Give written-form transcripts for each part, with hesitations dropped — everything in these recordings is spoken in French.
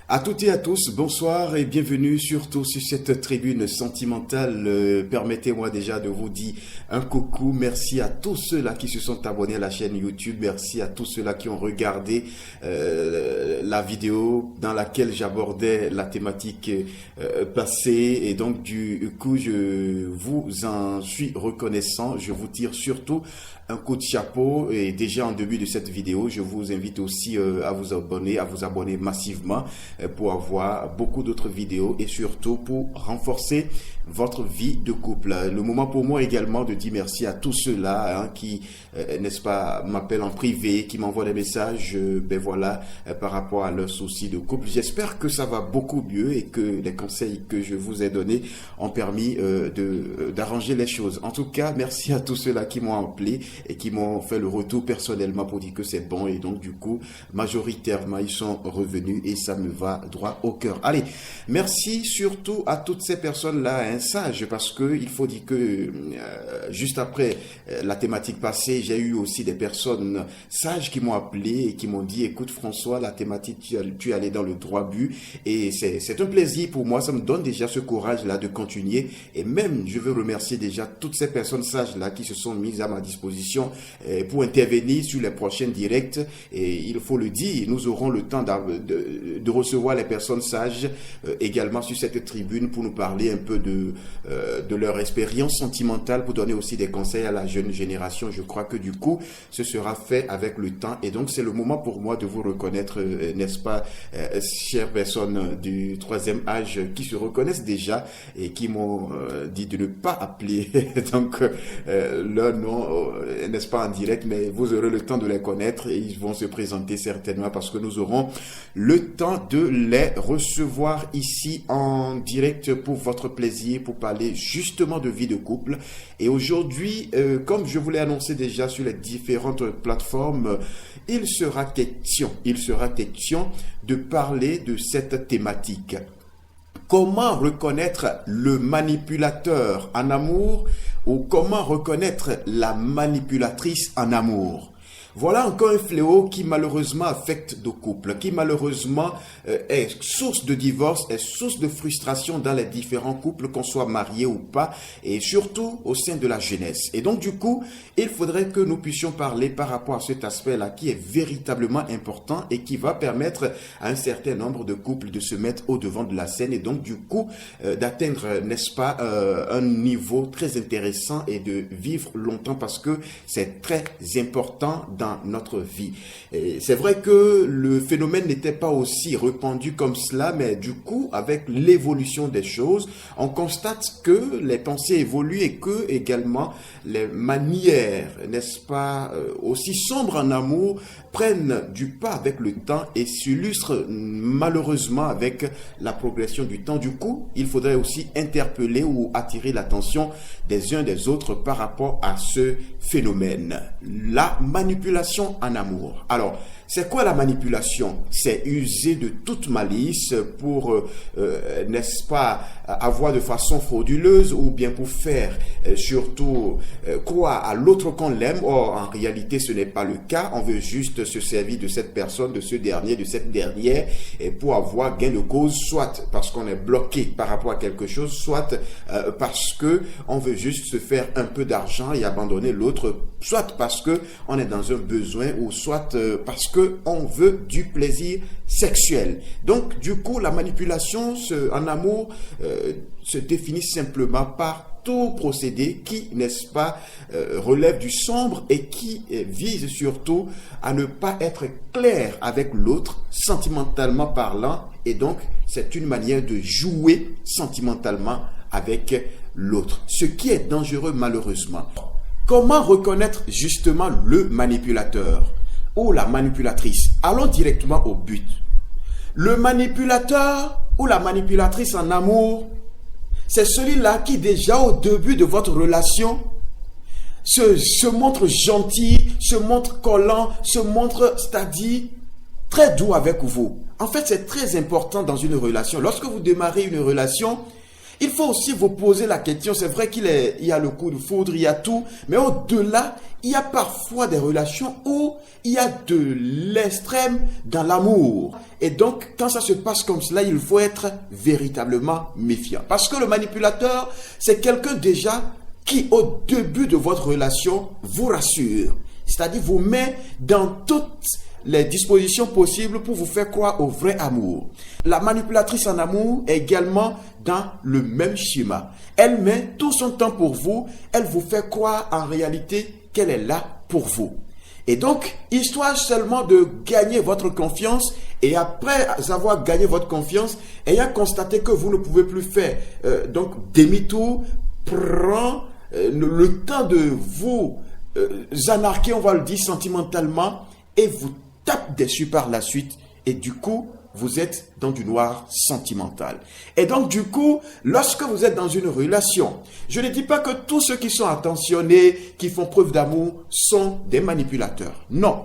À toutes et à tous, bonsoir et bienvenue surtout sur cette tribune sentimentale. Permettez-moi déjà de vous dire un coucou. Merci à tous ceux-là qui se sont abonnés à la chaîne YouTube. Merci à tous ceux-là qui ont regardé la vidéo dans laquelle j'abordais la thématique passée. Et donc du coup, je vous en suis reconnaissant. Je vous tire surtout un coup de chapeau. Et déjà en début de cette vidéo, je vous invite aussi à vous abonner massivement pour avoir beaucoup d'autres vidéos et surtout pour renforcer votre vie de couple. Le moment pour moi également de dire merci à tous ceux-là qui, n'est-ce pas, m'appellent en privé, qui m'envoient des messages, par rapport à leurs soucis de couple. J'espère que ça va beaucoup mieux et que les conseils que je vous ai donnés ont permis d'arranger les choses. En tout cas, merci à tous ceux-là qui m'ont appelé et qui m'ont fait le retour personnellement pour dire que c'est bon et donc du coup, majoritairement, ils sont revenus et ça me va droit au cœur. Allez, merci surtout à toutes ces personnes-là, sages, parce que il faut dire que juste après la thématique passée, j'ai eu aussi des personnes sages qui m'ont appelé et qui m'ont dit, écoute François, la thématique, tu es allé dans le droit but et c'est un plaisir pour moi, ça me donne déjà ce courage-là de continuer et même je veux remercier déjà toutes ces personnes sages-là qui se sont mises à ma disposition pour intervenir sur les prochains directs et il faut le dire, nous aurons le temps de recevoir les personnes sages également sur cette tribune pour nous parler un peu de leur expérience sentimentale, pour donner aussi des conseils à la jeune génération. Je crois que du coup, ce sera fait avec le temps et donc c'est le moment pour moi de vous reconnaître, n'est-ce pas, chères personnes du troisième âge qui se reconnaissent déjà et qui m'ont dit de ne pas appeler donc leur nom, n'est-ce pas, en direct, mais vous aurez le temps de les connaître et ils vont se présenter certainement parce que nous aurons le temps de les recevoir ici en direct pour votre plaisir, pour parler justement de vie de couple. Et aujourd'hui, comme je vous l'ai annoncé déjà sur les différentes plateformes, il sera question de parler de cette thématique. Comment reconnaître le manipulateur en amour ou comment reconnaître la manipulatrice en amour? Voilà encore un fléau qui malheureusement affecte nos couples, qui malheureusement est source de divorce, est source de frustration dans les différents couples, qu'on soit marié ou pas, et surtout au sein de la jeunesse. Et donc du coup, il faudrait que nous puissions parler par rapport à cet aspect-là qui est véritablement important et qui va permettre à un certain nombre de couples de se mettre au devant de la scène et donc du coup d'atteindre, n'est-ce pas, un niveau très intéressant et de vivre longtemps parce que c'est très important dans notre vie. C'est vrai que le phénomène n'était pas aussi répandu comme cela, mais du coup, avec l'évolution des choses, on constate que les pensées évoluent et que également les manières, n'est-ce pas, aussi sombres en amour, prennent du pas avec le temps et s'illustrent malheureusement avec la progression du temps. Du coup, il faudrait aussi interpeller ou attirer l'attention des uns des autres par rapport à ce phénomène. La manipulation en amour. Alors, c'est quoi la manipulation? C'est user de toute malice pour, n'est-ce pas, avoir de façon frauduleuse ou bien pour faire surtout croire à l'autre qu'on l'aime. Or, en réalité, ce n'est pas le cas. On veut juste se servir de cette personne, de ce dernier, de cette dernière, et pour avoir gain de cause, soit parce qu'on est bloqué par rapport à quelque chose, soit parce que on veut juste se faire un peu d'argent et abandonner l'autre, soit parce que on est dans un besoin ou soit parce que on veut du plaisir sexuel. Donc, du coup, la manipulation en amour se définit simplement par tout procédé qui, n'est-ce pas, relève du sombre et qui vise surtout à ne pas être clair avec l'autre, sentimentalement parlant, et donc c'est une manière de jouer sentimentalement avec l'autre, ce qui est dangereux malheureusement. Comment reconnaître justement le manipulateur ou la manipulatrice? Allons directement au but. Le manipulateur ou la manipulatrice en amour, c'est celui-là qui déjà au début de votre relation se montre gentil, se montre collant, se montre, c'est-à-dire très doux avec vous. En fait, c'est très important dans une relation. Lorsque vous démarrez une relation, il faut aussi vous poser la question. C'est vrai qu'il y a le coup de foudre, il y a tout, mais au-delà, il y a parfois des relations où il y a de l'extrême dans l'amour. Et donc, quand ça se passe comme cela, il faut être véritablement méfiant. Parce que le manipulateur, c'est quelqu'un déjà qui, au début de votre relation, vous rassure. C'est-à-dire, vous met dans toutes les dispositions possibles pour vous faire croire au vrai amour. La manipulatrice en amour est également dans le même schéma. Elle met tout son temps pour vous, elle vous fait croire en réalité qu'elle est là pour vous. Et donc, histoire seulement de gagner votre confiance, et après avoir gagné votre confiance, ayant constaté que vous ne pouvez plus faire donc demi-tour, prend le temps de vous anarquer, on va le dire sentimentalement, et vous tape dessus par la suite, et du coup, vous êtes dans du noir sentimental. Et donc, du coup, lorsque vous êtes dans une relation, je ne dis pas que tous ceux qui sont attentionnés, qui font preuve d'amour, sont des manipulateurs. Non.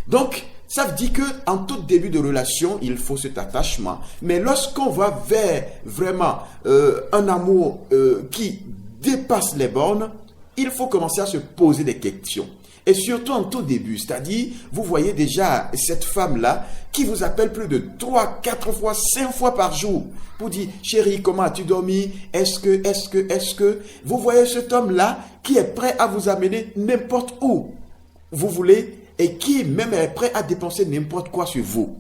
Donc, ça veut dire qu'en tout début de relation, il faut cet attachement. Mais lorsqu'on va vers vraiment un amour qui dépasse les bornes, il faut commencer à se poser des questions. Et surtout en tout début, c'est-à-dire, vous voyez déjà cette femme-là qui vous appelle plus de 3, 4 fois, 5 fois par jour pour dire, chérie, comment as-tu dormi? Est-ce que... Vous voyez cet homme-là qui est prêt à vous amener n'importe où vous voulez et qui même est prêt à dépenser n'importe quoi sur vous.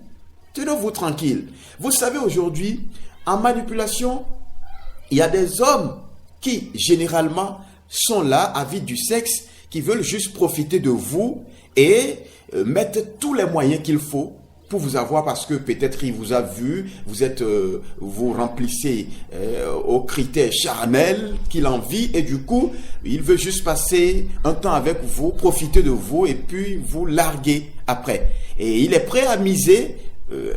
Tenez-vous tranquille. Vous savez, aujourd'hui, en manipulation, il y a des hommes qui, généralement, sont là, avides du sexe, qui veulent juste profiter de vous et mettre tous les moyens qu'il faut pour vous avoir parce que peut-être il vous a vu, vous remplissez aux critères charnels qu'il envie et du coup, il veut juste passer un temps avec vous, profiter de vous et puis vous larguer après. Et il est prêt à miser,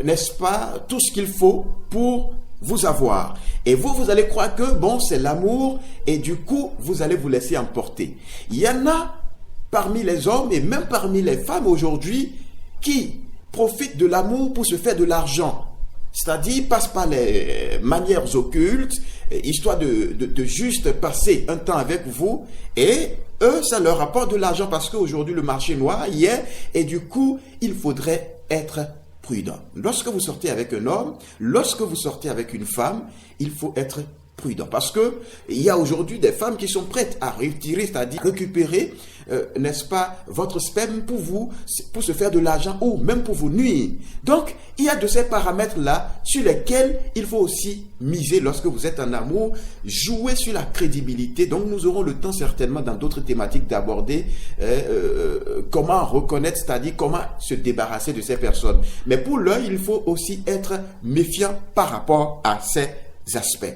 n'est-ce pas, tout ce qu'il faut pour vous avoir. Et vous allez croire que, bon, c'est l'amour, et du coup, vous allez vous laisser emporter. Il y en a parmi les hommes, et même parmi les femmes aujourd'hui, qui profitent de l'amour pour se faire de l'argent. C'est-à-dire, passent par les manières occultes, histoire de juste passer un temps avec vous, et eux, ça leur apporte de l'argent, parce qu'aujourd'hui, le marché noir y est, et du coup, il faudrait être prudent. Lorsque vous sortez avec un homme, lorsque vous sortez avec une femme, il faut être prudent. Parce que il y a aujourd'hui des femmes qui sont prêtes à retirer, c'est-à-dire récupérer, n'est-ce pas, votre sperme pour vous, pour se faire de l'argent ou même pour vous nuire. Donc, il y a de ces paramètres-là sur lesquels il faut aussi miser lorsque vous êtes en amour, jouer sur la crédibilité. Donc, nous aurons le temps certainement dans d'autres thématiques d'aborder comment reconnaître, c'est-à-dire comment se débarrasser de ces personnes. Mais pour l'heure, il faut aussi être méfiant par rapport à ces aspects.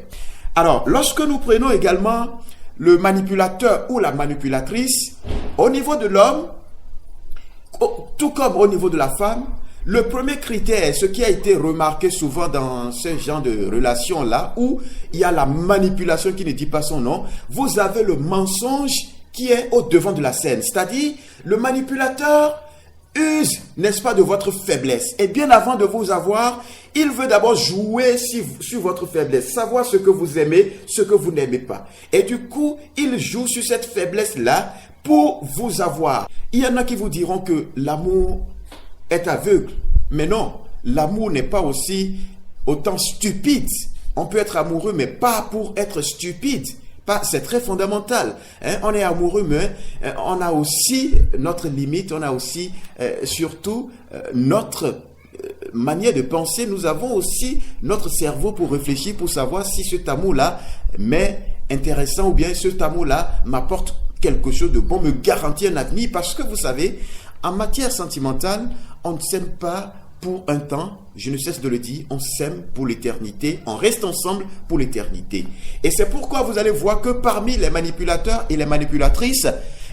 Alors, lorsque nous prenons également le manipulateur ou la manipulatrice, au niveau de l'homme, tout comme au niveau de la femme, le premier critère, ce qui a été remarqué souvent dans ce genre de relation-là, où il y a la manipulation qui ne dit pas son nom, vous avez le mensonge qui est au devant de la scène. C'est-à-dire, le manipulateur use, n'est-ce pas, de votre faiblesse. Et bien avant de vous avoir, il veut d'abord jouer sur votre faiblesse, savoir ce que vous aimez, ce que vous n'aimez pas. Et du coup, il joue sur cette faiblesse-là pour vous avoir. Il y en a qui vous diront que l'amour est aveugle. Mais non, l'amour n'est pas aussi autant stupide. On peut être amoureux, mais pas pour être stupide. C'est très fondamental. On est amoureux, mais on a aussi notre limite, on a aussi surtout notre manière de penser. Nous avons aussi notre cerveau pour réfléchir, pour savoir si cet amour-là m'est intéressant ou bien cet amour-là m'apporte quelque chose de bon, me garantit un avenir. Parce que vous savez, en matière sentimentale, on ne s'aime pas pour un temps, je ne cesse de le dire, on s'aime pour l'éternité, on reste ensemble pour l'éternité. Et c'est pourquoi vous allez voir que parmi les manipulateurs et les manipulatrices,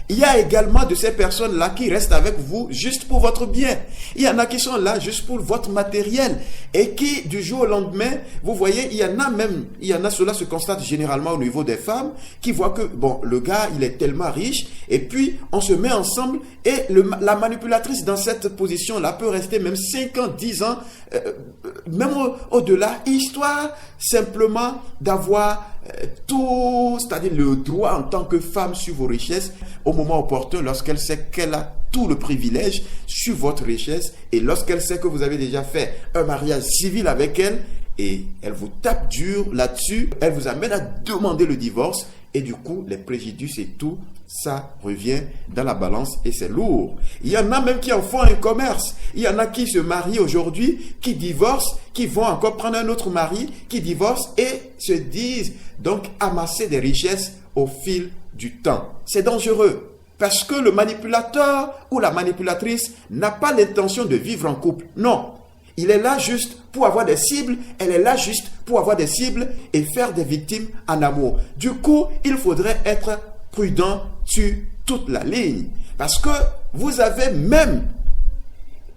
il y a également de ces personnes-là qui restent avec vous juste pour votre bien. Il y en a qui sont là juste pour votre matériel et qui, du jour au lendemain, vous voyez, il y en a cela se constate généralement au niveau des femmes qui voient que, bon, le gars, il est tellement riche et puis on se met ensemble et la manipulatrice dans cette position-là peut rester même 5 ans, 10 ans, même au-delà, histoire simplement d'avoir tout, c'est-à-dire le droit en tant que femme sur vos richesses au moment opportun, lorsqu'elle sait qu'elle a tout le privilège sur votre richesse et lorsqu'elle sait que vous avez déjà fait un mariage civil avec elle et elle vous tape dur là-dessus, elle vous amène à demander le divorce et du coup, les préjudices et tout, ça revient dans la balance et c'est lourd. Il y en a même qui en font un commerce. Il y en a qui se marient aujourd'hui, qui divorcent, qui vont encore prendre un autre mari, qui divorcent et se disent donc amasser des richesses au fil du temps. C'est dangereux parce que le manipulateur ou la manipulatrice n'a pas l'intention de vivre en couple. Non. Il est là juste pour avoir des cibles, elle est là juste pour avoir des cibles et faire des victimes en amour. Du coup, il faudrait être prudent sur toute la ligne. Parce que vous avez même,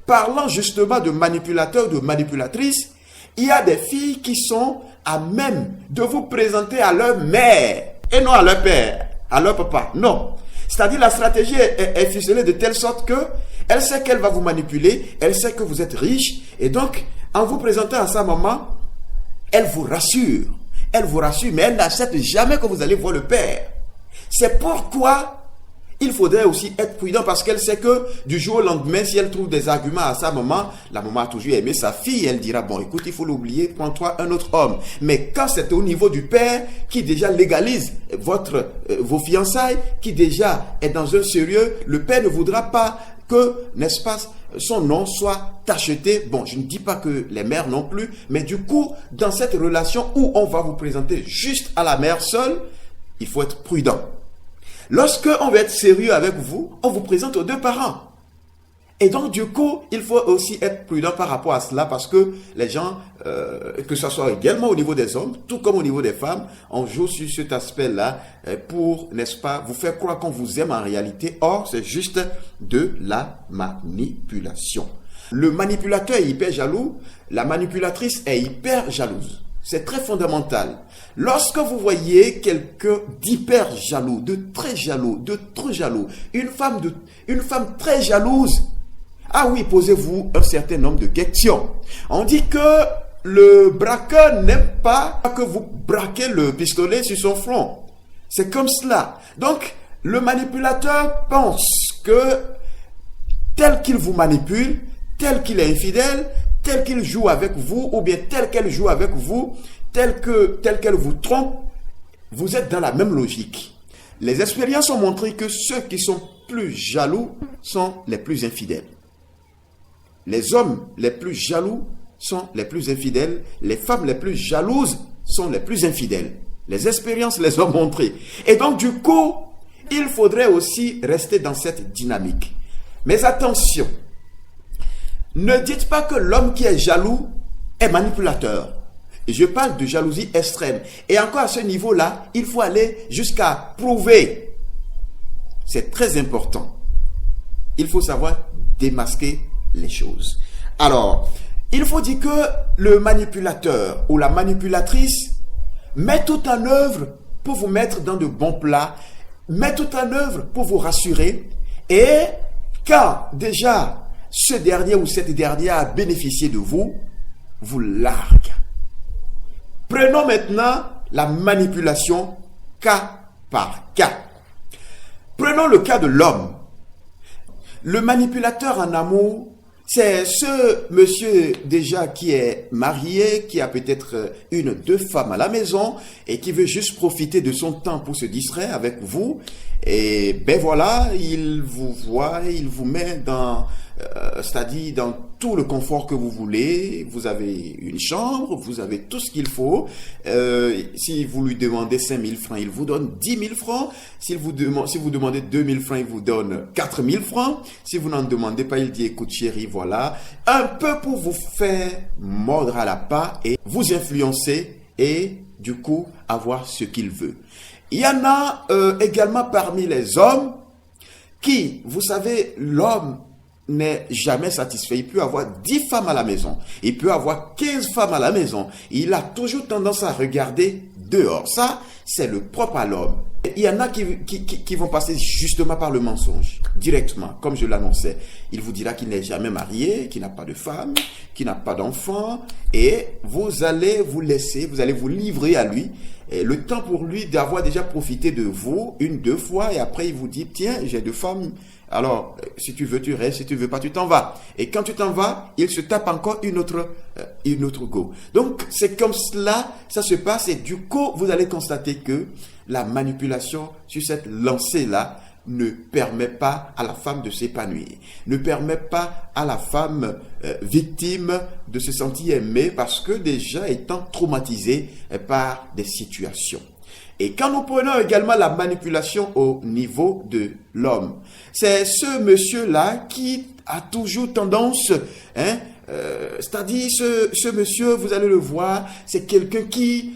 parlant justement de manipulateurs, de manipulatrices, il y a des filles qui sont à même de vous présenter à leur mère et non à leur père, à leur papa. Non. C'est-à-dire la stratégie est ficelée de telle sorte que elle sait qu'elle va vous manipuler, elle sait que vous êtes riche et donc en vous présentant à sa maman, elle vous rassure, mais elle n'accepte jamais que vous allez voir le père. C'est pourquoi il faudrait aussi être prudent parce qu'elle sait que du jour au lendemain, si elle trouve des arguments à sa maman, la maman a toujours aimé sa fille, elle dira, bon écoute, il faut l'oublier, prends-toi un autre homme. Mais quand c'est au niveau du père qui déjà légalise vos fiançailles, qui déjà est dans un sérieux, le père ne voudra pas que, n'est-ce pas, son nom soit tacheté. Bon, je ne dis pas que les mères non plus, mais du coup, dans cette relation où on va vous présenter juste à la mère seule, il faut être prudent. Lorsque on veut être sérieux avec vous, on vous présente aux deux parents. Et donc, du coup, il faut aussi être prudent par rapport à cela parce que les gens, que ce soit également au niveau des hommes, tout comme au niveau des femmes, on joue sur cet aspect-là pour, n'est-ce pas, vous faire croire qu'on vous aime en réalité. Or, c'est juste de la manipulation. Le manipulateur est hyper jaloux, la manipulatrice est hyper jalouse. C'est très fondamental. Lorsque vous voyez quelqu'un d'hyper jaloux, de très jaloux, de trop jaloux, une femme très jalouse, ah oui, posez-vous un certain nombre de questions. On dit que le braqueur n'aime pas que vous braquez le pistolet sur son front. C'est comme cela. Donc, le manipulateur pense que tel qu'il vous manipule, tel qu'il est infidèle, tel qu'il joue avec vous, ou bien tel qu'elle joue avec vous, tel qu'elle vous trompe, vous êtes dans la même logique. Les expériences ont montré que ceux qui sont plus jaloux sont les plus infidèles. Les hommes les plus jaloux sont les plus infidèles. Les femmes les plus jalouses sont les plus infidèles. Les expériences les ont montrées. Et donc, du coup, il faudrait aussi rester dans cette dynamique. Mais attention, ne dites pas que l'homme qui est jaloux est manipulateur. Je parle de jalousie extrême. Et encore à ce niveau-là, il faut aller jusqu'à prouver. C'est très important. Il faut savoir démasquer les choses. Alors, il faut dire que le manipulateur ou la manipulatrice met tout en œuvre pour vous mettre dans de bons plats, met tout en œuvre pour vous rassurer. Et quand déjà ce dernier ou cette dernière a bénéficié de vous, vous largue. Prenons maintenant la manipulation cas par cas. Prenons le cas de l'homme. Le manipulateur en amour, c'est ce monsieur déjà qui est marié, qui a peut-être une, deux femmes à la maison et qui veut juste profiter de son temps pour se distraire avec vous. Et ben voilà, il vous voit, il vous met dans, c'est-à-dire dans tout le confort que vous voulez. Vous avez une chambre, vous avez tout ce qu'il faut. Si vous lui demandez 5 000 francs, il vous donne 10 000 francs. Si vous demandez 2 000 francs, il vous donne 4 000 francs. Si vous n'en demandez pas, il dit, écoute chérie, voilà. Un peu pour vous faire mordre à la part et vous influencer et du coup avoir ce qu'il veut. Il y en a également parmi les hommes qui, vous savez, l'homme n'est jamais satisfait. Il peut avoir 10 femmes à la maison. Il peut avoir 15 femmes à la maison. Il a toujours tendance à regarder dehors. Ça, c'est le propre à l'homme. Il y en a qui vont passer justement par le mensonge, directement, comme je l'annonçais. Il vous dira qu'il n'est jamais marié, qu'il n'a pas de femme, qu'il n'a pas d'enfant, et vous allez vous laisser, vous allez vous livrer à lui. le temps pour lui d'avoir déjà profité de vous une, deux fois, et après il vous dit, tiens, j'ai 2 femmes, alors si tu veux tu restes, si tu veux pas tu t'en vas. Et quand tu t'en vas, il se tape encore une autre go. Donc c'est comme cela, ça se passe, et du coup vous allez constater que la manipulation sur cette lancée-là ne permet pas à la femme de s'épanouir, ne permet pas à la femme victime de se sentir aimée, parce que déjà étant traumatisée par des situations. Et quand nous prenons également la manipulation au niveau de l'homme, c'est ce monsieur-là qui a toujours tendance, c'est-à-dire ce monsieur, vous allez le voir, c'est quelqu'un qui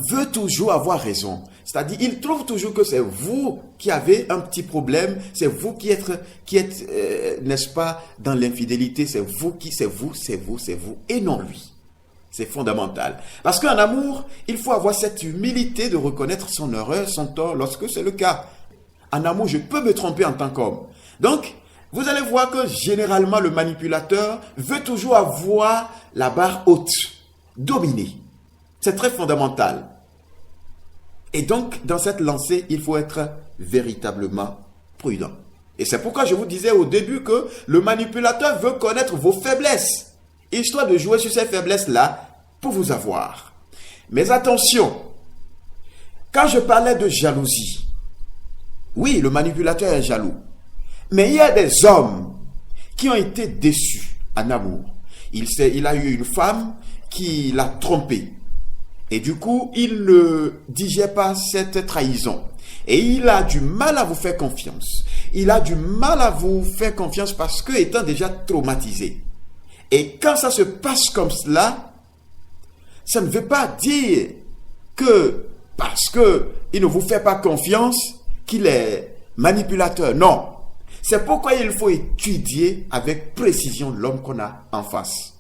veut toujours avoir raison. C'est-à-dire, il trouve toujours que c'est vous qui avez un petit problème, c'est vous qui êtes, n'est-ce pas, dans l'infidélité, c'est vous, et non lui. C'est fondamental. Parce qu'en amour, il faut avoir cette humilité de reconnaître son erreur, son tort, lorsque c'est le cas. En amour, je peux me tromper en tant qu'homme. Donc, vous allez voir que généralement, le manipulateur veut toujours avoir la barre haute, dominer. C'est très fondamental. Et donc, dans cette lancée, il faut être véritablement prudent. Et c'est pourquoi je vous disais au début que le manipulateur veut connaître vos faiblesses, histoire de jouer sur ces faiblesses-là pour vous avoir. Mais attention, quand je parlais de jalousie, oui, le manipulateur est jaloux. Mais il y a des hommes qui ont été déçus en amour. Il a eu une femme qui l'a trompé. Et du coup, il ne digère pas cette trahison. Et il a du mal à vous faire confiance. Il a du mal à vous faire confiance parce que étant déjà traumatisé. Et quand ça se passe comme cela, ça ne veut pas dire que parce qu'il ne vous fait pas confiance, qu'il est manipulateur. Non. C'est pourquoi il faut étudier avec précision l'homme qu'on a en face.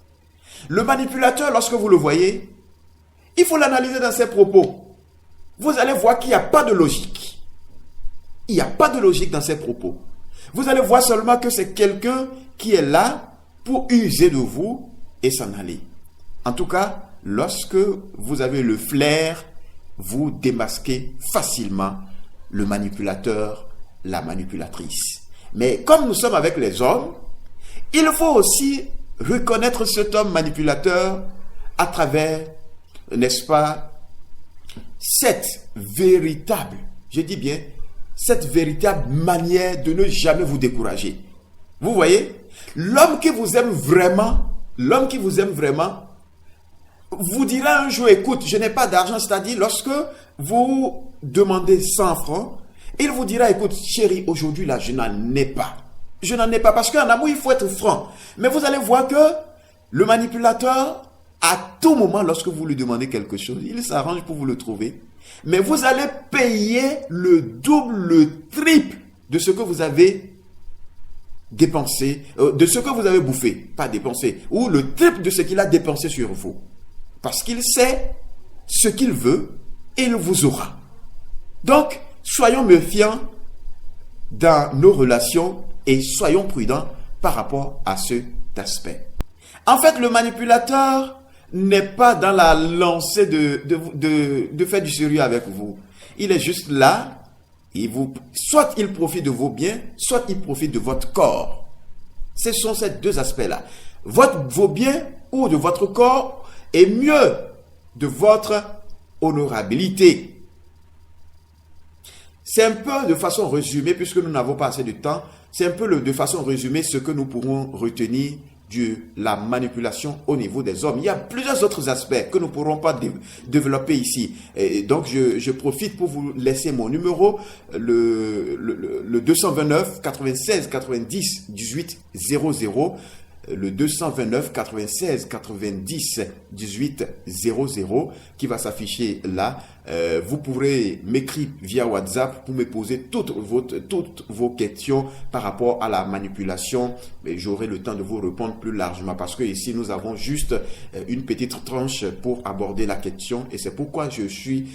Le manipulateur, lorsque vous le voyez, il faut l'analyser dans ses propos. Vous allez voir qu'il n'y a pas de logique. Il n'y a pas de logique dans ses propos. Vous allez voir seulement que c'est quelqu'un qui est là pour user de vous et s'en aller. En tout cas, lorsque vous avez le flair, vous démasquez facilement le manipulateur, la manipulatrice. Mais comme nous sommes avec les hommes, il faut aussi reconnaître cet homme manipulateur à travers, n'est-ce pas, cette véritable, je dis bien, cette véritable manière de ne jamais vous décourager. Vous voyez, l'homme qui vous aime vraiment, vous dira un jour, écoute, je n'ai pas d'argent, c'est-à-dire lorsque vous demandez 100 francs, il vous dira, écoute, chérie, aujourd'hui là, je n'en ai pas. Je n'en ai pas, parce qu'en amour, il faut être franc. Mais vous allez voir que le manipulateur, à tout moment, lorsque vous lui demandez quelque chose, il s'arrange pour vous le trouver. Mais vous allez payer le double, le triple de ce que vous avez dépensé, de ce que vous avez bouffé, pas dépensé, ou le triple de ce qu'il a dépensé sur vous. Parce qu'il sait ce qu'il veut et il vous aura. Donc, soyons méfiants dans nos relations et soyons prudents par rapport à cet aspect. En fait, le manipulateur n'est pas dans la lancée de faire du sérieux avec vous. Il est juste là, soit il profite de vos biens, soit il profite de votre corps. Ce sont ces deux aspects-là. Vos biens ou de votre corps et mieux de votre honorabilité. C'est un peu de façon résumée, puisque nous n'avons pas assez de temps, c'est un peu de façon résumée ce que nous pourrons retenir de la manipulation au niveau des hommes. Il y a plusieurs autres aspects que nous ne pourrons pas développer ici. Et donc, je profite pour vous laisser mon numéro, le 229 96 90 18 00. Le 229 96 90 18 00 qui va s'afficher là. vous pourrez m'écrire via WhatsApp pour me poser toutes vos questions par rapport à la manipulation. Mais j'aurai le temps de vous répondre plus largement parce que ici nous avons juste une petite tranche pour aborder la question et c'est pourquoi je suis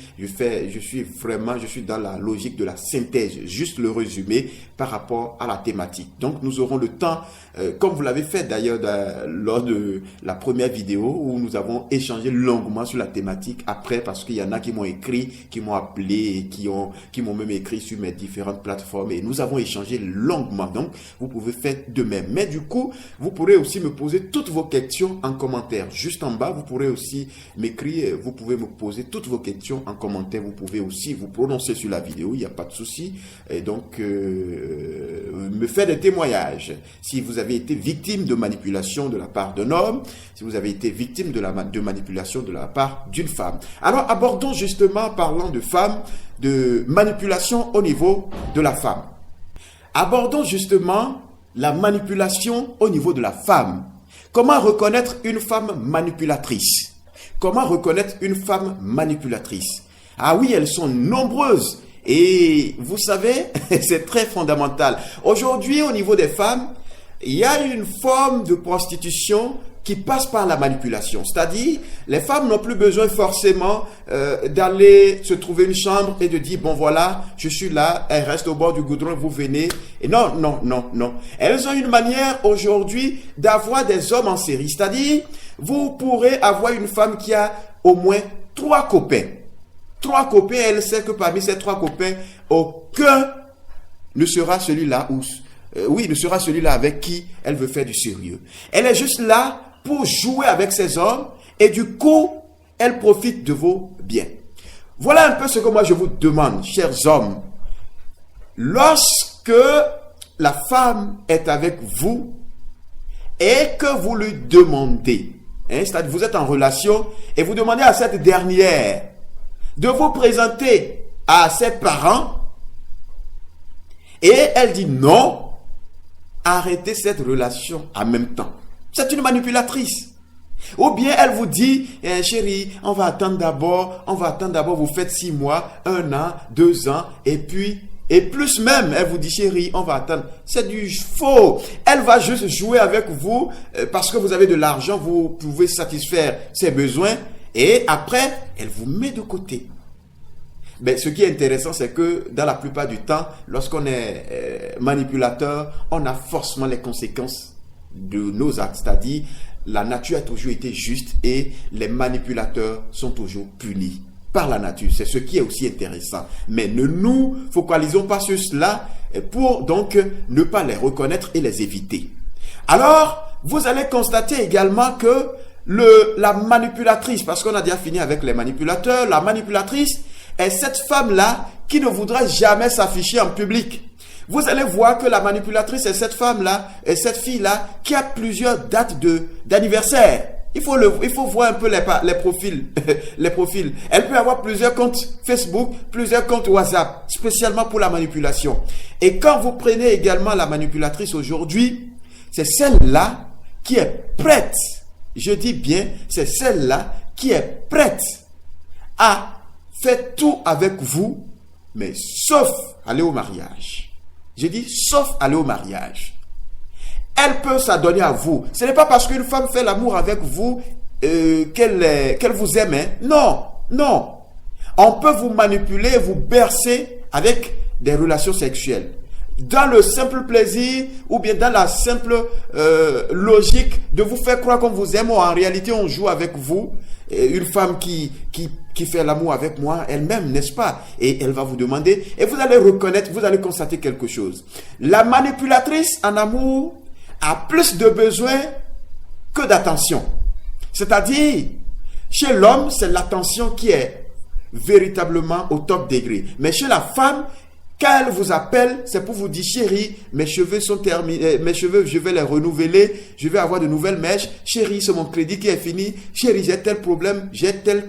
dans la logique de la synthèse, juste le résumé par rapport à la thématique. Donc nous aurons le temps, comme vous l'avez fait d'ailleurs lors de la première vidéo où nous avons échangé longuement sur la thématique après parce qu'il y en a qui m'ont écrit, qui m'ont appelé et qui m'ont même écrit sur mes différentes plateformes et nous avons échangé longuement. Donc vous pouvez faire de même. Mais du coup, vous pourrez aussi me poser toutes vos questions en commentaire. Juste en bas, vous pourrez aussi m'écrire, vous pouvez me poser toutes vos questions en commentaire. Vous pouvez aussi vous prononcer sur la vidéo, il n'y a pas de souci. Et donc, me faire des témoignages. Si vous avez été victime de manipulation de la part d'un homme, si vous avez été victime de manipulation de la part d'une femme. Alors, abordons justement, parlant de femmes, de manipulation au niveau de la femme. Abordons justement la manipulation au niveau de la femme. Comment reconnaître une femme manipulatrice? Comment reconnaître une femme manipulatrice? Ah oui, elles sont nombreuses. Et vous savez, c'est très fondamental. Aujourd'hui, au niveau des femmes, il y a une forme de prostitution qui passe par la manipulation. C'est-à-dire, les femmes n'ont plus besoin forcément d'aller se trouver une chambre et de dire, bon voilà, je suis là, elle reste au bord du goudron, vous venez. Et non, non, non, non. Elles ont une manière aujourd'hui d'avoir des hommes en série. C'est-à-dire, vous pourrez avoir une femme qui a au moins 3 copains. 3 copains, elle sait que parmi ces 3 copains, aucun ne sera celui-là ne sera celui-là avec qui elle veut faire du sérieux. Elle est juste là pour jouer avec ces hommes et du coup, elle profite de vos biens. Voilà un peu ce que moi je vous demande, chers hommes. Lorsque la femme est avec vous et que vous lui demandez, c'est-à-dire vous êtes en relation et vous demandez à cette dernière de vous présenter à ses parents et elle dit non, arrêtez cette relation en même temps. C'est une manipulatrice. Ou bien elle vous dit, chérie, on va attendre d'abord, vous faites 6 mois, 1 an, 2 ans, et plus même, elle vous dit, chérie, on va attendre. C'est du faux. Elle va juste jouer avec vous parce que vous avez de l'argent, vous pouvez satisfaire ses besoins, et après, elle vous met de côté. Mais ce qui est intéressant, c'est que dans la plupart du temps, lorsqu'on est manipulateur, on a forcément les conséquences de nos actes. C'est-à-dire, la nature a toujours été juste et les manipulateurs sont toujours punis par la nature. C'est ce qui est aussi intéressant. Mais ne nous focalisons pas sur cela pour donc ne pas les reconnaître et les éviter. Alors, vous allez constater également que la manipulatrice, parce qu'on a déjà fini avec les manipulateurs, la manipulatrice est cette femme-là qui ne voudra jamais s'afficher en public. Vous allez voir que la manipulatrice est cette femme-là, et cette fille-là qui a plusieurs dates d'anniversaire. Il faut voir un peu les profils. Les profils. Elle peut avoir plusieurs comptes Facebook, plusieurs comptes WhatsApp, spécialement pour la manipulation. Et quand vous prenez également la manipulatrice aujourd'hui, c'est celle-là qui est prête. Je dis bien, c'est celle-là qui est prête à faire tout avec vous, mais sauf aller au mariage. Je dis sauf aller au mariage. Elle peut s'adonner à vous. Ce n'est pas parce qu'une femme fait l'amour avec vous qu'elle vous aime. Hein? Non, non. On peut vous manipuler, vous bercer avec des relations sexuelles. Dans le simple plaisir ou bien dans la simple logique de vous faire croire qu'on vous aime. En réalité, on joue avec vous. Une femme qui fait l'amour avec moi, elle-même, n'est-ce pas? Et elle va vous demander, et vous allez reconnaître, vous allez constater quelque chose. La manipulatrice en amour a plus de besoin que d'attention. C'est-à-dire, chez l'homme, c'est l'attention qui est véritablement au top degré. Mais chez la femme, quand elle vous appelle, c'est pour vous dire, chérie, mes cheveux sont terminés, mes cheveux, je vais les renouveler, je vais avoir de nouvelles mèches. Chérie, c'est mon crédit qui est fini. Chérie, j'ai tel problème, j'ai tel.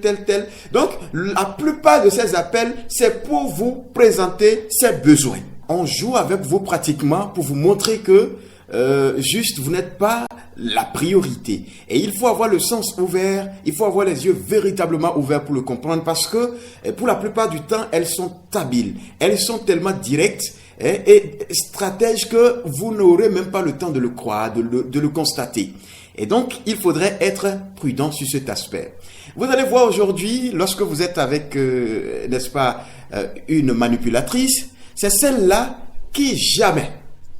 Donc, la plupart de ces appels, c'est pour vous présenter ses besoins. On joue avec vous pratiquement pour vous montrer que juste, vous n'êtes pas la priorité. Et il faut avoir le sens ouvert, il faut avoir les yeux véritablement ouverts pour le comprendre parce que pour la plupart du temps, elles sont habiles. Elles sont tellement directes et stratèges que vous n'aurez même pas le temps de le croire, de le constater. Et donc, il faudrait être prudent sur cet aspect. Vous allez voir aujourd'hui, lorsque vous êtes avec, n'est-ce pas, une manipulatrice, c'est celle-là qui jamais,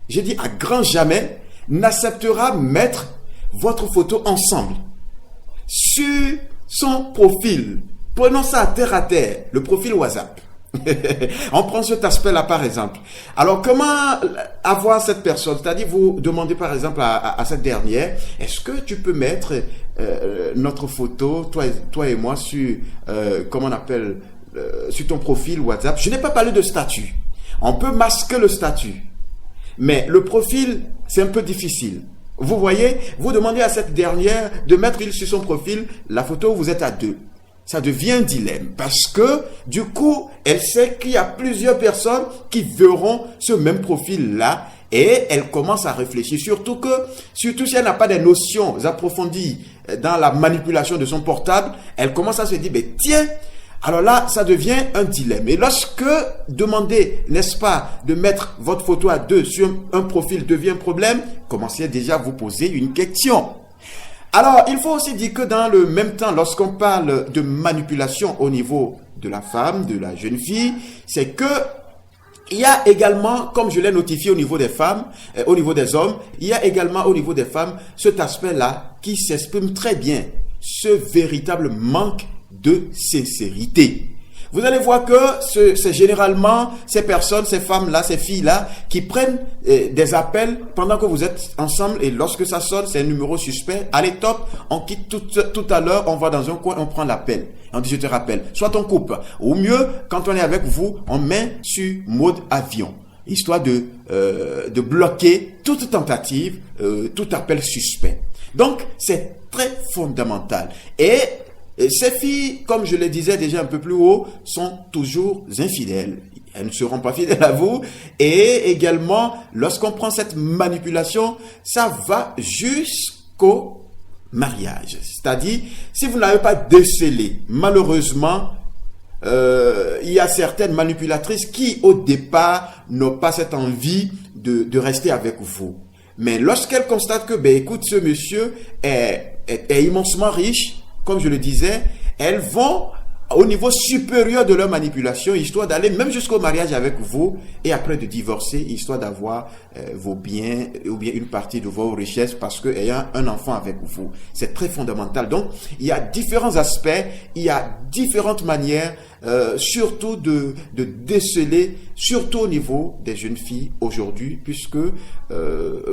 je dis à grand jamais, n'acceptera mettre votre photo ensemble sur son profil. Prenons ça à terre, le profil WhatsApp. On prend cet aspect-là par exemple. Alors comment avoir cette personne? C'est-à-dire vous demandez par exemple à cette dernière, est-ce que tu peux mettre notre photo, toi et moi, sur, comment on appelle, sur ton profil WhatsApp? Je n'ai pas parlé de statut. On peut masquer le statut. Mais le profil, c'est un peu difficile. Vous voyez, vous demandez à cette dernière de mettre sur son profil la photo où vous êtes à deux. Ça devient un dilemme parce que du coup, elle sait qu'il y a plusieurs personnes qui verront ce même profil-là et elle commence à réfléchir. Surtout si elle n'a pas des notions approfondies dans la manipulation de son portable, elle commence à se dire, tiens, alors là, ça devient un dilemme. Et lorsque demander, n'est-ce pas, de mettre votre photo à deux sur un profil devient un problème, commencez déjà à vous poser une question. Alors, il faut aussi dire que dans le même temps, lorsqu'on parle de manipulation au niveau de la femme, de la jeune fille, c'est que il y a également, comme je l'ai notifié au niveau des femmes, au niveau des hommes, il y a également au niveau des femmes cet aspect-là qui s'exprime très bien, ce véritable manque de sincérité. Vous allez voir que c'est généralement ces personnes, ces femmes-là, ces filles-là qui prennent des appels pendant que vous êtes ensemble et lorsque ça sonne, c'est un numéro suspect. Allez, top, on quitte tout à l'heure, on va dans un coin, on prend l'appel. On dit je te rappelle. Soit on coupe. Ou mieux, quand on est avec vous, on met sur mode avion. Histoire de bloquer toute tentative, tout appel suspect. Donc, c'est très fondamental. Et ces filles, comme je le disais déjà un peu plus haut, sont toujours infidèles. Elles ne seront pas fidèles à vous. Et également, lorsqu'on prend cette manipulation, ça va jusqu'au mariage. C'est-à-dire, si vous n'avez pas décelé, malheureusement, il y a certaines manipulatrices qui, au départ, n'ont pas cette envie de rester avec vous. Mais lorsqu'elles constatent que, écoute, ce monsieur est immensement riche, comme je le disais, elles vont au niveau supérieur de leur manipulation, histoire d'aller même jusqu'au mariage avec vous et après de divorcer, histoire d'avoir vos biens ou bien une partie de vos richesses parce qu'ayant un enfant avec vous. C'est très fondamental. Donc, il y a différents aspects, il y a différentes manières, surtout de déceler, surtout au niveau des jeunes filles aujourd'hui, puisque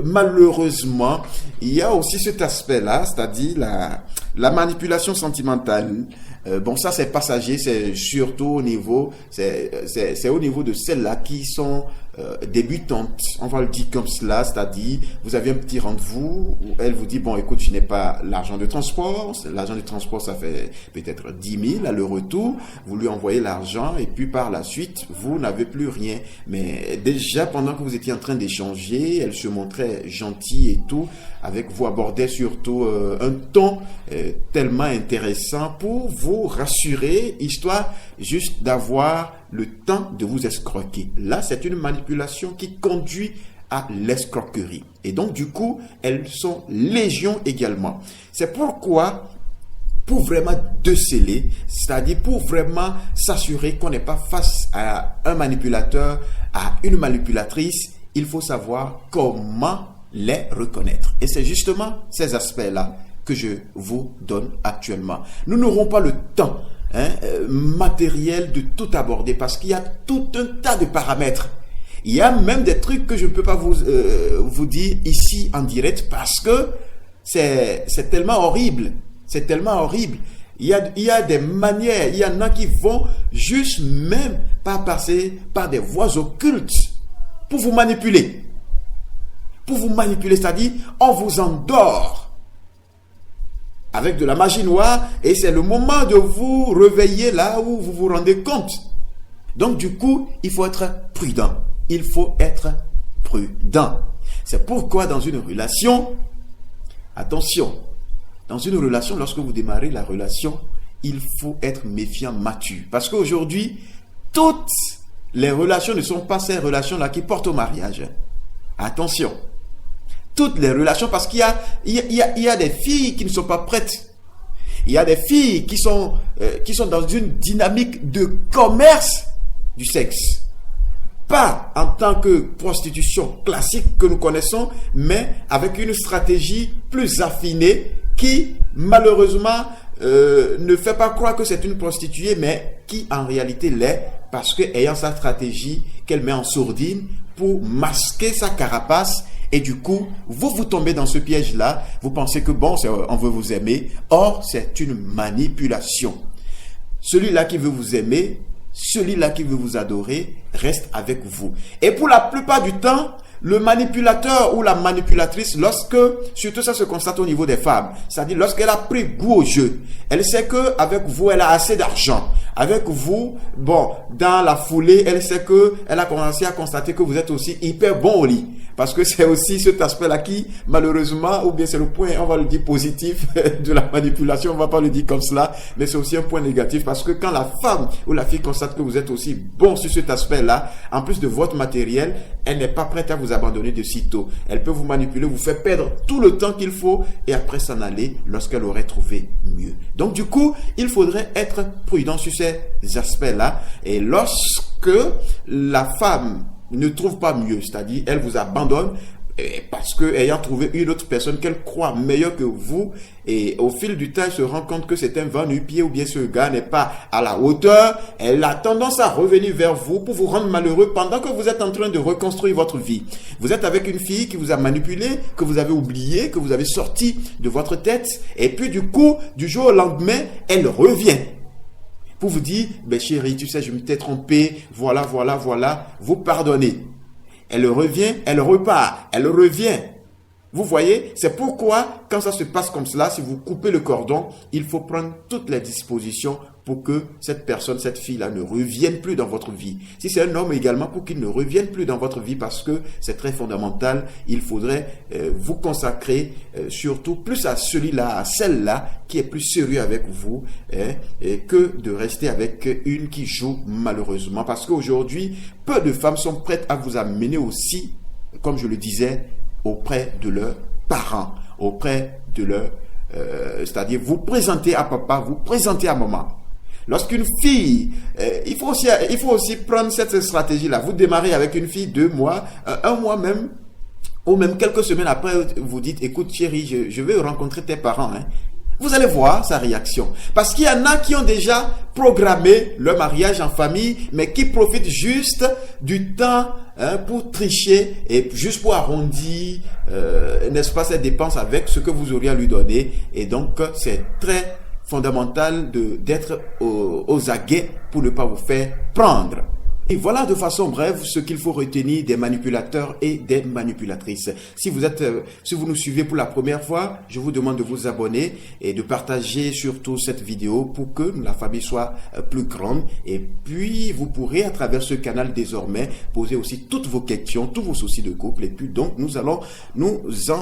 malheureusement, il y a aussi cet aspect-là, c'est-à-dire la manipulation sentimentale. Bon, ça c'est passager, c'est surtout au niveau, c'est au niveau de celles-là qui sont débutantes, on va le dire comme cela, c'est-à-dire vous avez un petit rendez-vous où elle vous dit bon écoute je n'ai pas l'argent de transport, ça fait peut-être 10 000 à le retour, vous lui envoyez l'argent et puis par la suite vous n'avez plus rien, mais déjà pendant que vous étiez en train d'échanger, elle se montrait gentille et tout, avec vous abordait surtout un ton tellement intéressant pour vous rassurer, histoire juste d'avoir le temps de vous escroquer. Là, c'est une manipulation qui conduit à l'escroquerie. Et donc, du coup, elles sont légion également. C'est pourquoi, pour vraiment déceler, c'est-à-dire pour vraiment s'assurer qu'on n'est pas face à un manipulateur, à une manipulatrice, il faut savoir comment les reconnaître. Et c'est justement ces aspects-là que je vous donne actuellement. Nous n'aurons pas le temps matériel de tout aborder parce qu'il y a tout un tas de paramètres. Il y a même des trucs que je ne peux pas vous dire ici en direct parce que c'est tellement horrible. C'est tellement horrible. Il y a des manières, il y en a qui vont juste même pas passer par des voies occultes pour vous manipuler. Pour vous manipuler, c'est-à-dire on vous endort avec de la magie noire et c'est le moment de vous réveiller là où vous vous rendez compte. Donc du coup, il faut être prudent. Il faut être prudent. C'est pourquoi dans une relation, attention, dans une relation, lorsque vous démarrez la relation, il faut être méfiant, mature. Parce qu'aujourd'hui, toutes les relations ne sont pas ces relations-là qui portent au mariage. Attention. Toutes les relations, parce qu'il y a des filles qui ne sont pas prêtes. Il y a des filles qui sont dans une dynamique de commerce du sexe. Pas en tant que prostitution classique que nous connaissons, mais avec une stratégie plus affinée qui, malheureusement, ne fait pas croire que c'est une prostituée, mais qui en réalité l'est, parce que ayant sa stratégie qu'elle met en sourdine pour masquer sa carapace, et du coup, vous tombez dans ce piège-là, vous pensez que bon, on veut vous aimer, or c'est une manipulation. Celui-là qui veut vous aimer, celui-là qui veut vous adorer, reste avec vous. Et pour la plupart du temps, le manipulateur ou la manipulatrice, surtout ça se constate au niveau des femmes, c'est-à-dire lorsqu'elle a pris goût au jeu, elle sait qu'avec vous, elle a assez d'argent. Avec vous, bon, dans la foulée, elle sait qu'elle a commencé à constater que vous êtes aussi hyper bon au lit. Parce que c'est aussi cet aspect-là qui, malheureusement, ou bien c'est le point, on va le dire positif de la manipulation, on va pas le dire comme cela, mais c'est aussi un point négatif parce que quand la femme ou la fille constate que vous êtes aussi bon sur cet aspect-là, en plus de votre matériel, elle n'est pas prête à vous abandonner de sitôt. Elle peut vous manipuler, vous faire perdre tout le temps qu'il faut et après s'en aller lorsqu'elle aurait trouvé mieux. Donc du coup, il faudrait être prudent sur ces aspects-là. Et lorsque la femme ne trouve pas mieux, c'est-à-dire elle vous abandonne parce que ayant trouvé une autre personne qu'elle croit meilleure que vous, et au fil du temps elle se rend compte que c'est un vent nu-pied ou bien ce gars n'est pas à la hauteur, elle a tendance à revenir vers vous pour vous rendre malheureux pendant que vous êtes en train de reconstruire votre vie. Vous êtes avec une fille qui vous a manipulé, que vous avez oublié, que vous avez sorti de votre tête, et puis du coup, du jour au lendemain, elle revient pour vous dire, ben chérie, tu sais, je m'étais trompé, voilà, vous pardonnez. Elle revient, elle repart, elle revient. Vous voyez, c'est pourquoi, quand ça se passe comme cela, si vous coupez le cordon, il faut prendre toutes les dispositions pour que cette personne, cette fille-là ne revienne plus dans votre vie. Si c'est un homme également, pour qu'il ne revienne plus dans votre vie, parce que c'est très fondamental, il faudrait vous consacrer surtout plus à celui-là, à celle-là, qui est plus sérieux avec vous, que de rester avec une qui joue malheureusement. Parce qu'aujourd'hui, peu de femmes sont prêtes à vous amener aussi, comme je le disais, auprès de leurs parents, auprès de leur... c'est-à-dire vous présenter à papa, vous présenter à maman. Lorsqu'une fille, il faut aussi prendre cette stratégie-là. Vous démarrez avec une fille 2 mois, 1 mois même, ou même quelques semaines après, vous dites, écoute chérie, je vais rencontrer tes parents. Vous allez voir sa réaction. Parce qu'il y en a qui ont déjà programmé leur mariage en famille, mais qui profitent juste du temps pour tricher et juste pour arrondir, n'est-ce pas, ses dépenses avec ce que vous auriez à lui donner. Et donc, c'est très fondamental d'être aux aguets pour ne pas vous faire prendre. Et voilà de façon brève ce qu'il faut retenir des manipulateurs et des manipulatrices. Si vous nous suivez pour la première fois, je vous demande de vous abonner et de partager surtout cette vidéo pour que la famille soit plus grande. Et puis, vous pourrez à travers ce canal désormais poser aussi toutes vos questions, tous vos soucis de couple. Et puis donc, nous allons nous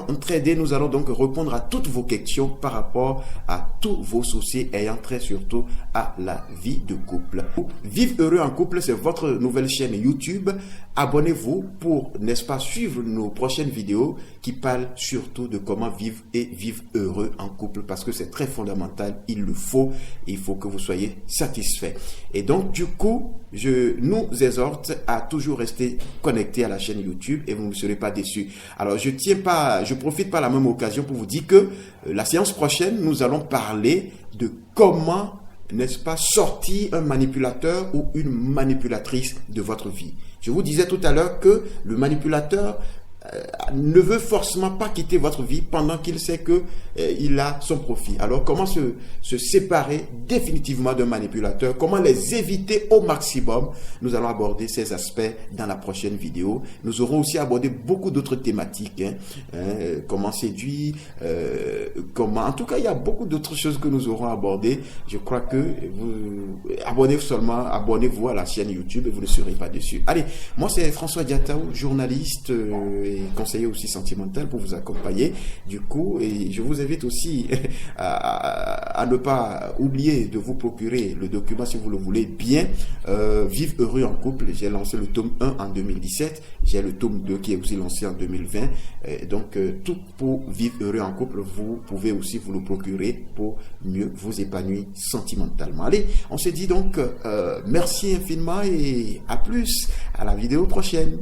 entraider, nous allons donc répondre à toutes vos questions par rapport à tous vos soucis ayant trait surtout à la vie de couple. Vivre heureux en couple, c'est votre nouvelle chaîne YouTube. Abonnez-vous pour, n'est-ce pas, suivre nos prochaines vidéos qui parlent surtout de comment vivre et vivre heureux en couple, parce que c'est très fondamental, il le faut, il faut que vous soyez satisfaits. Et donc, du coup, je nous exhorte à toujours rester connectés à la chaîne YouTube et vous ne serez pas déçus. Alors, je profite par la même occasion pour vous dire que la séance prochaine, nous allons parler de comment, n'est-ce pas, sortir un manipulateur ou une manipulatrice de votre vie. Je vous disais tout à l'heure que le manipulateur ne veut forcément pas quitter votre vie pendant qu'il sait que il a son profit. Alors, comment se séparer définitivement d'un manipulateur? Comment les éviter au maximum? Nous allons aborder ces aspects dans la prochaine vidéo. Nous aurons aussi abordé beaucoup d'autres thématiques. Comment séduire, en tout cas, il y a beaucoup d'autres choses que nous aurons abordées. Je crois que abonnez-vous à la chaîne YouTube et vous ne serez pas déçus. Allez, moi c'est François Diataou, journaliste conseiller aussi sentimental pour vous accompagner. Du coup, et je vous invite aussi à ne pas oublier de vous procurer le document si vous le voulez bien. Vivre heureux en couple, j'ai lancé le tome 1 en 2017, j'ai le tome 2 qui est aussi lancé en 2020. Donc, tout pour vivre heureux en couple, vous pouvez aussi vous le procurer pour mieux vous épanouir sentimentalement. Allez, on se dit donc merci infiniment et à plus, à la vidéo prochaine.